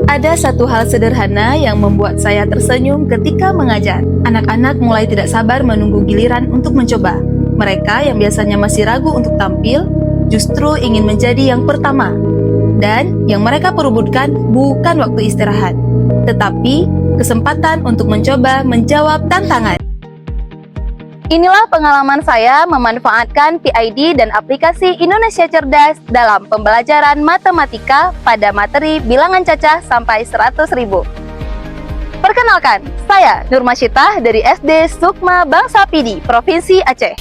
Ada satu hal sederhana yang membuat saya tersenyum ketika mengajar. Anak-anak mulai tidak sabar menunggu giliran untuk mencoba. Mereka yang biasanya masih ragu untuk tampil, justru ingin menjadi yang pertama. Dan yang mereka perebutkan bukan waktu istirahat, tetapi kesempatan untuk mencoba menjawab tantangan. Inilah pengalaman saya memanfaatkan PID dan aplikasi Indonesia Cerdas dalam pembelajaran matematika pada materi bilangan cacah sampai 100.000. Perkenalkan, saya Nur Masyitah dari SD Sukma Bangsa Pidi, Provinsi Aceh.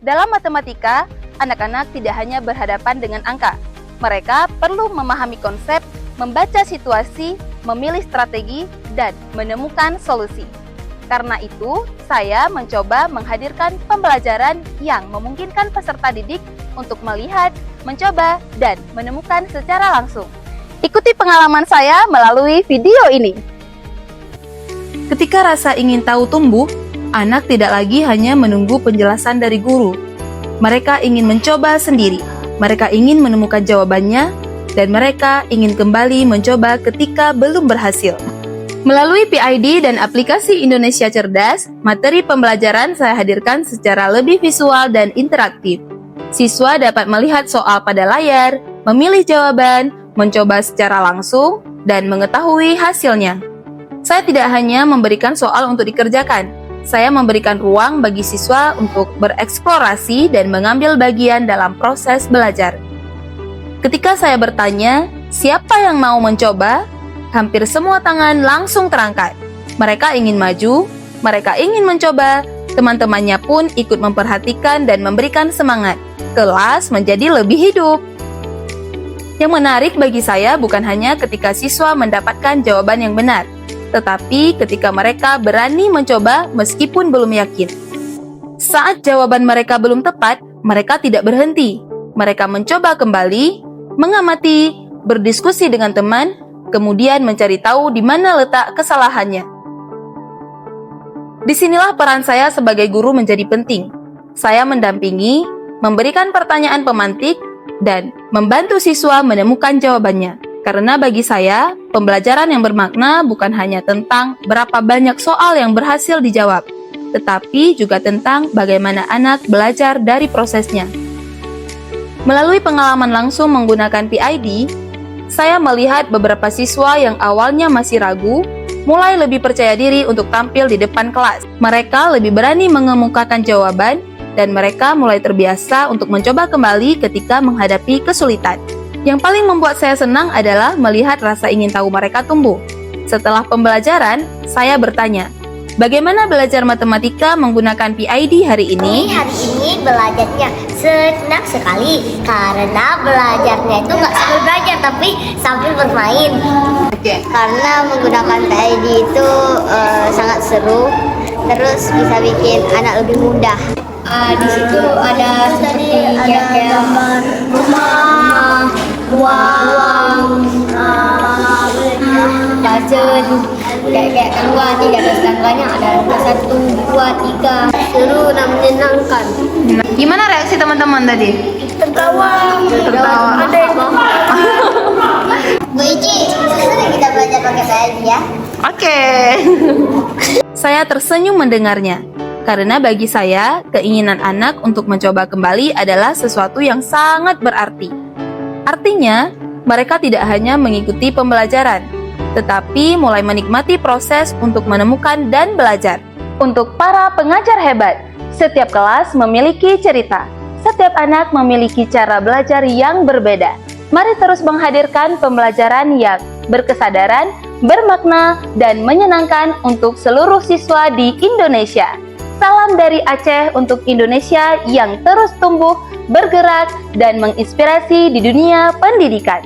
Dalam matematika, anak-anak tidak hanya berhadapan dengan angka. Mereka perlu memahami konsep, membaca situasi, memilih strategi, dan menemukan solusi. Karena itu, saya mencoba menghadirkan pembelajaran yang memungkinkan peserta didik untuk melihat, mencoba, dan menemukan secara langsung. Ikuti pengalaman saya melalui video ini. Ketika rasa ingin tahu tumbuh, anak tidak lagi hanya menunggu penjelasan dari guru. Mereka ingin mencoba sendiri. Mereka ingin menemukan jawabannya, dan mereka ingin kembali mencoba ketika belum berhasil. Melalui PID dan aplikasi Indonesia Cerdas, materi pembelajaran saya hadirkan secara lebih visual dan interaktif. Siswa dapat melihat soal pada layar, memilih jawaban, mencoba secara langsung, dan mengetahui hasilnya. Saya tidak hanya memberikan soal untuk dikerjakan, saya memberikan ruang bagi siswa untuk bereksplorasi dan mengambil bagian dalam proses belajar. Ketika saya bertanya, siapa yang mau mencoba? Hampir semua tangan langsung terangkat. Mereka ingin maju, mereka ingin mencoba, teman-temannya pun ikut memperhatikan dan memberikan semangat. Kelas menjadi lebih hidup. Yang menarik bagi saya bukan hanya ketika siswa mendapatkan jawaban yang benar, tetapi ketika mereka berani mencoba meskipun belum yakin. Saat jawaban mereka belum tepat, mereka tidak berhenti. Mereka mencoba kembali, mengamati, berdiskusi dengan teman, kemudian mencari tahu di mana letak kesalahannya. Disinilah peran saya sebagai guru menjadi penting. Saya mendampingi, memberikan pertanyaan pemantik, dan membantu siswa menemukan jawabannya. Karena bagi saya, pembelajaran yang bermakna bukan hanya tentang berapa banyak soal yang berhasil dijawab, tetapi juga tentang bagaimana anak belajar dari prosesnya. Melalui pengalaman langsung menggunakan PID, saya melihat beberapa siswa yang awalnya masih ragu, mulai lebih percaya diri untuk tampil di depan kelas. Mereka lebih berani mengemukakan jawaban, dan mereka mulai terbiasa untuk mencoba kembali ketika menghadapi kesulitan. Yang paling membuat saya senang adalah melihat rasa ingin tahu mereka tumbuh. Setelah pembelajaran, saya bertanya, bagaimana belajar matematika menggunakan PID hari ini? Hari ini belajarnya senang sekali karena belajarnya itu nggak sambil belajar tapi sambil bermain. Karena menggunakan PID itu sangat seru, terus bisa bikin anak lebih mudah. Di situ ada seperti gambar rumah, uang, jajan, kayak keluar 300 banyak, ada 1, 2, 3. Seru dan menyenangkan. Gimana reaksi teman-teman tadi? Tertawa. Ada yang Bu Ici, susah kita belajar pakai PID ya. Oke. Saya tersenyum mendengarnya. Karena bagi saya, keinginan anak untuk mencoba kembali adalah sesuatu yang sangat berarti. Artinya, mereka tidak hanya mengikuti pembelajaran, tetapi mulai menikmati proses untuk menemukan dan belajar. Untuk para pengajar hebat, setiap kelas memiliki cerita. Setiap anak memiliki cara belajar yang berbeda. Mari terus menghadirkan pembelajaran yang berkesadaran, bermakna, dan menyenangkan untuk seluruh siswa di Indonesia. Salam dari Aceh untuk Indonesia yang terus tumbuh, bergerak, dan menginspirasi di dunia pendidikan.